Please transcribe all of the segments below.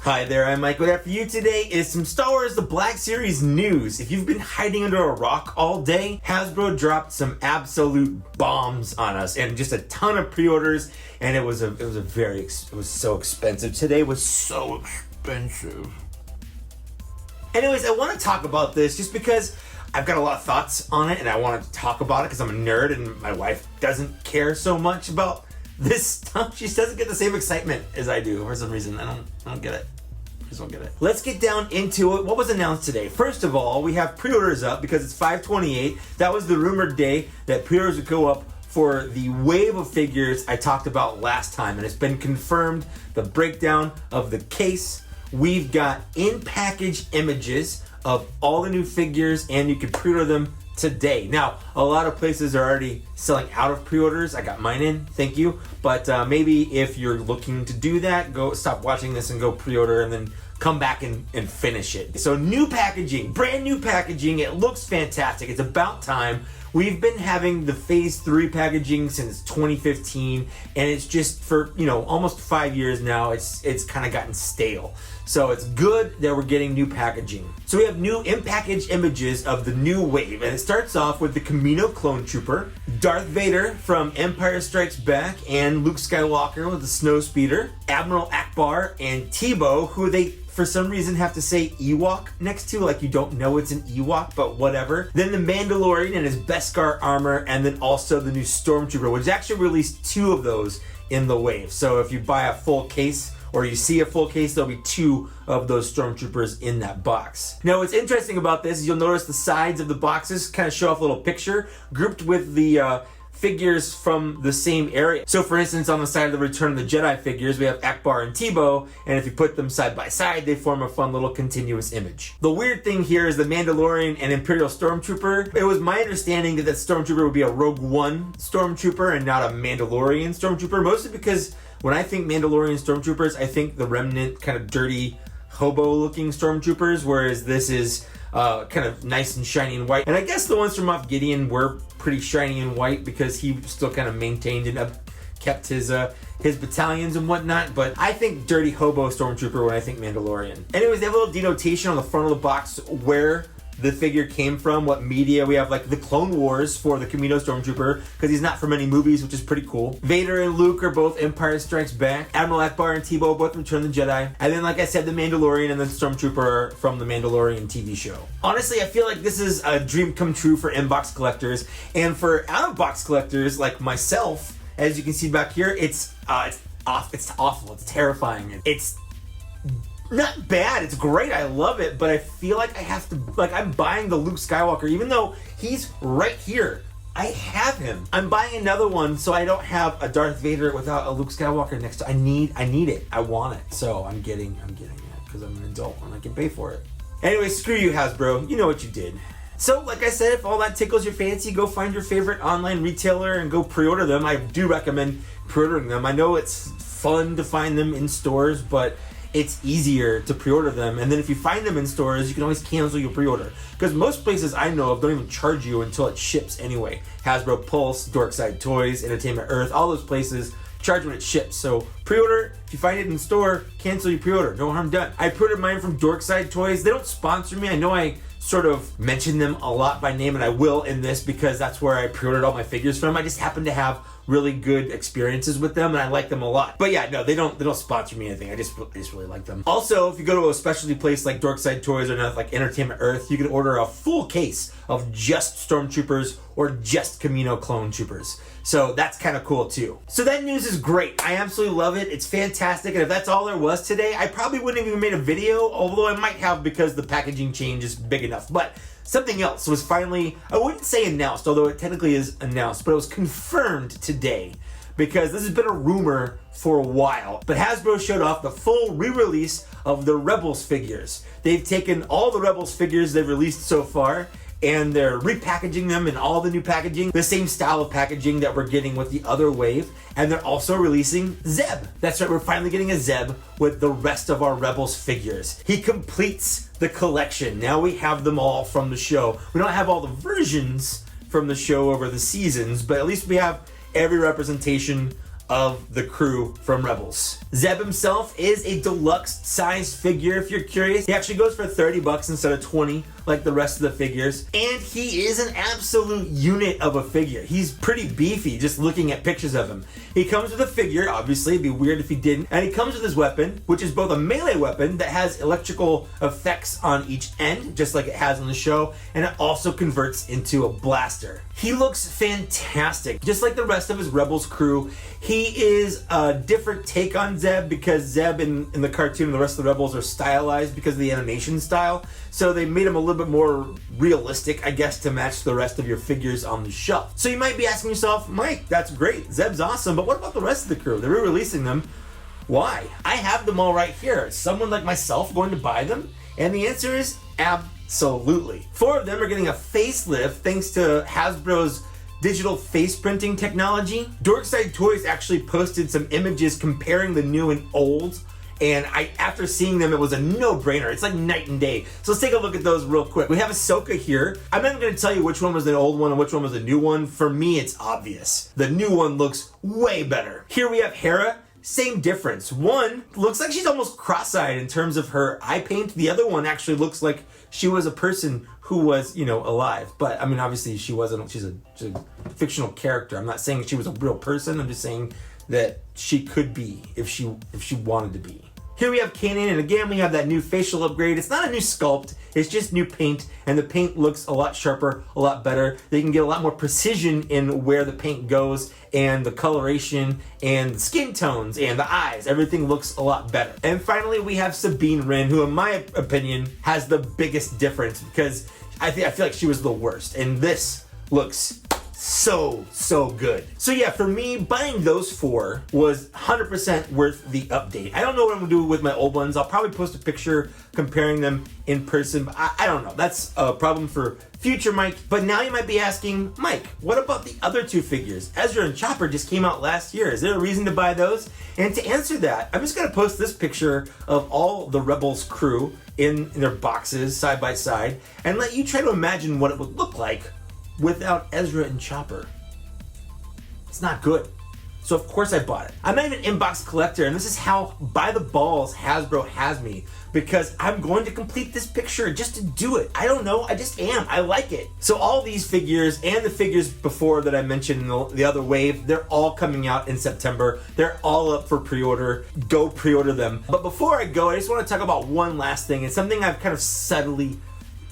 Hi there, I'm Mike. What I have for you today is some Star Wars The Black Series news. If you've been hiding under a rock all day, Hasbro dropped some absolute bombs on us and just a ton of pre-orders, and it was so expensive. Today was so expensive. Anyways, I want to talk about this just because I've got a lot of thoughts on it and I wanted to talk about it because I'm a nerd and my wife doesn't care so much about this stuff. She doesn't get the same excitement as I do for some reason. I don't get it. I just don't get it. Let's get down into it. What was announced today? First of all, we have pre-orders up because it's 5/28. That was the rumored day that pre-orders would go up for the wave of figures I talked about last time, and it's been confirmed. The breakdown of the case. We've got in-package images of all the new figures, and you can pre-order them today. Now, a lot of places are already selling out of pre-orders. I got mine in, thank you. But maybe if you're looking to do that, go stop watching this and go pre-order and then come back and finish it. So new packaging, brand new packaging. It looks fantastic. It's about time. We've been having the Phase 3 packaging since 2015, and it's just for, almost 5 years now, it's kind of gotten stale. So it's good that we're getting new packaging. So we have new in-package images of the new wave, and it starts off with the Kamino Clone Trooper, Darth Vader from Empire Strikes Back, and Luke Skywalker with the Snowspeeder, Admiral Akbar and Tebow, who they for some reason have to say Ewok next to, like you don't know it's an Ewok, but whatever. Then the Mandalorian and his Beskar armor, and then also the new Stormtrooper, which actually released 2 of those in the wave. So if you buy a full case, or you see a full case, there'll be 2 of those Stormtroopers in that box. Now, what's interesting about this is you'll notice the sides of the boxes kind of show off a little picture grouped with the figures from the same area. So for instance, on the side of the Return of the Jedi figures, we have Akbar and Tebow, and if you put them side by side, they form a fun little continuous image. The weird thing here is the Mandalorian and Imperial Stormtrooper. It was my understanding that Stormtrooper would be a Rogue One Stormtrooper and not a Mandalorian Stormtrooper, mostly because when I think Mandalorian Stormtroopers, I think the remnant, kind of dirty, hobo-looking Stormtroopers, whereas this is kind of nice and shiny and white. And I guess the ones from Moff Gideon were pretty shiny and white because he still kind of maintained and kept his battalions and whatnot. But I think dirty hobo Stormtrooper when I think Mandalorian. Anyways, they have a little denotation on the front of the box where the figure came from, what media. We have like the Clone Wars for the Kamino Stormtrooper because he's not from any movies, which is pretty cool. Vader and Luke are both Empire Strikes Back. Admiral Akbar and Tebow both Return of the Jedi. And then, like I said, the Mandalorian and the Stormtrooper are from the Mandalorian TV show. Honestly, I feel like this is a dream come true for inbox collectors, and for out-of-box collectors like myself. As you can see back here, it's awful. It's terrifying. It's not bad, it's great, I love it, but I feel like I have to, I'm buying the Luke Skywalker, even though he's right here. I have him. I'm buying another one so I don't have a Darth Vader without a Luke Skywalker next to. I need it. I want it. So I'm getting it because I'm an adult and I can pay for it. Anyway, screw you, Hasbro. You know what you did. So, like I said, if all that tickles your fancy, go find your favorite online retailer and go pre-order them. I do recommend pre-ordering them. I know it's fun to find them in stores, but it's easier to pre-order them, and then if you find them in stores, you can always cancel your pre-order. Because most places I know of don't even charge you until it ships anyway. Hasbro Pulse, Dorkside Toys, Entertainment Earth, all those places charge when it ships. So pre-order, if you find it in store, cancel your pre-order. No harm done. I pre-ordered mine from Dorkside Toys. They don't sponsor me. I know I sort of mention them a lot by name, and I will in this because that's where I pre-ordered all my figures from. I just happen to have really good experiences with them, and I like them a lot. But yeah, no, they don't sponsor me anything. I just really like them. Also, if you go to a specialty place like Dorkside Toys or not, like Entertainment Earth, you can order a full case of just Stormtroopers or just Kamino Clone Troopers. So that's kind of cool too. So that news is great. I absolutely love it. It's fantastic. And if that's all there was today, I probably wouldn't have even made a video, although I might have because the packaging change is big enough. But something else was finally, I wouldn't say announced, although it technically is announced, but it was confirmed today because this has been a rumor for a while. But Hasbro showed off the full re-release of the Rebels figures. They've taken all the Rebels figures they've released so far and they're repackaging them in all the new packaging, the same style of packaging that we're getting with the other wave, and they're also releasing Zeb. That's right, we're finally getting a Zeb with the rest of our Rebels figures. He completes the collection. Now we have them all from the show. We don't have all the versions from the show over the seasons, but at least we have every representation of the crew from Rebels. Zeb himself is a deluxe size figure if you're curious. He actually goes for $30 instead of 20 like the rest of the figures. And he is an absolute unit of a figure. He's pretty beefy just looking at pictures of him. He comes with a figure, obviously, it'd be weird if he didn't. And he comes with his weapon, which is both a melee weapon that has electrical effects on each end, just like it has on the show, and it also converts into a blaster. He looks fantastic. Just like the rest of his Rebels crew, he is a different take on Zeb because Zeb in the cartoon and the rest of the Rebels are stylized because of the animation style. So they made him a little bit more realistic, I guess, to match the rest of your figures on the shelf. So you might be asking yourself, Mike, that's great. Zeb's awesome, but what about the rest of the crew? They're re-releasing them. Why? I have them all right here. Is someone like myself going to buy them? And the answer is absolutely. 4 of them are getting a facelift thanks to Hasbro's digital face printing technology. Dorkside Toys actually posted some images comparing the new and old, and after seeing them, it was a no-brainer. It's like night and day. So let's take a look at those real quick. We have Ahsoka here. I'm not going to tell you which one was the old one and which one was the new one. For me, it's obvious. The new one looks way better. Here we have Hera. Same difference. One looks like she's almost cross-eyed in terms of her eye paint. The other one actually looks like she was a person who was, alive. But I mean, obviously she wasn't. She's a fictional character. I'm not saying she was a real person. I'm just saying that she could be if she wanted to be. Here we have Kanan, and again we have that new facial upgrade. It's not a new sculpt, it's just new paint, and the paint looks a lot sharper, a lot better. They can get a lot more precision in where the paint goes, and the coloration, and the skin tones, and the eyes. Everything looks a lot better. And finally we have Sabine Wren, who in my opinion has the biggest difference, because I feel like she was the worst, and this looks so good. So yeah, for me, buying those 4 was 100% worth the update. I don't know what I'm gonna do with my old ones. I'll probably post a picture comparing them in person, but I don't know. That's a problem for future Mike. But now you might be asking, Mike, what about the other 2 figures? Ezra and Chopper just came out last year. Is there a reason to buy those? And to answer that, I'm just gonna post this picture of all the Rebels crew in their boxes side by side and let you try to imagine what it would look like without Ezra and Chopper. It's not good. So of course I bought it. I'm not even an inbox collector, and this is how by the balls Hasbro has me, because I'm going to complete this picture just to do it. I don't know, I just am. I like it. So all these figures and the figures before that I mentioned in the other wave, they're all coming out in September. They're all up for pre-order. Go pre-order them. But before I go, I just want to talk about one last thing. It's something I've kind of subtly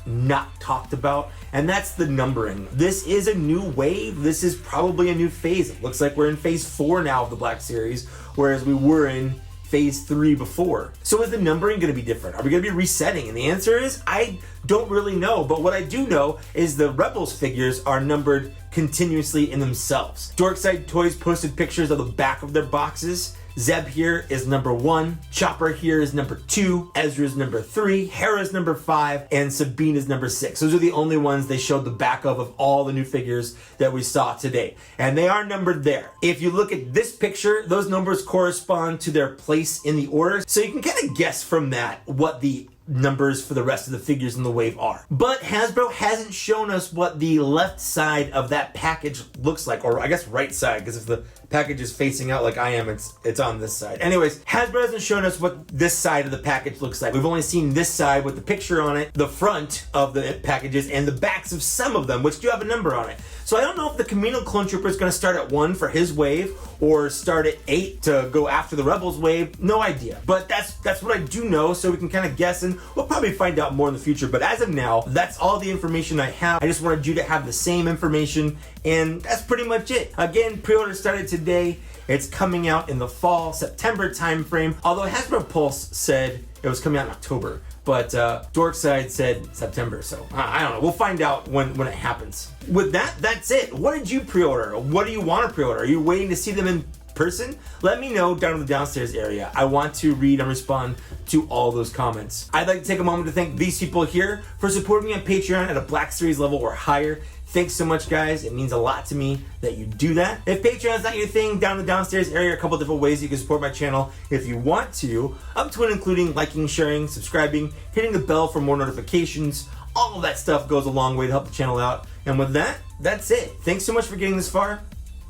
not talked about, and that's the numbering. This is a new wave. This is probably a new phase. It looks like we're in phase 4 now of the Black Series, whereas we were in phase 3 before. So is the numbering going to be different? Are we going to be resetting? And the answer is, I don't really know. But what I do know is the Rebels figures are numbered continuously in themselves. Dorkside Toys posted pictures of the back of their boxes. Zeb here is number 1, Chopper here is number 2, Ezra is number 3, Hera's number 5, and Sabine is number 6. Those are the only ones they showed the back of all the new figures that we saw today. And they are numbered there. If you look at this picture, those numbers correspond to their place in the order. So you can kind of guess from that what the numbers for the rest of the figures in the wave are. But Hasbro hasn't shown us what the left side of that package looks like, or I guess right side, because if the package is facing out like I am, it's on this side. Anyways, Hasbro hasn't shown us what this side of the package looks like. We've only seen this side with the picture on it, the front of the packages, and the backs of some of them, which do have a number on it. So I don't know if the Camino Clone Trooper is going to start at 1 for his wave, or start at 8 to go after the Rebels wave. No idea. But that's what I do know, so we can kind of guess, and we'll probably find out more in the future. But as of now, that's all the information I have. I just wanted you to have the same information, and that's pretty much it. Again, pre-order started today. It's coming out in the fall, September timeframe. Although Hasbro Pulse said it was coming out in October, but Dorkside said September, so I don't know. We'll find out when it happens. With that, that's it. What did you pre-order? What do you want to pre-order? Are you waiting to see them in person? Let me know down in the downstairs area. I want to read and respond to all those comments. I'd like to take a moment to thank these people here for supporting me on Patreon at a Black Series level or higher. Thanks so much, guys. It means a lot to me that you do that. If Patreon's not your thing, down in the downstairs area, a couple different ways you can support my channel if you want to, up to and including liking, sharing, subscribing, hitting the bell for more notifications. All of that stuff goes a long way to help the channel out. And with that, that's it. Thanks so much for getting this far,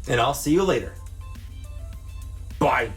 and I'll see you later. Bye.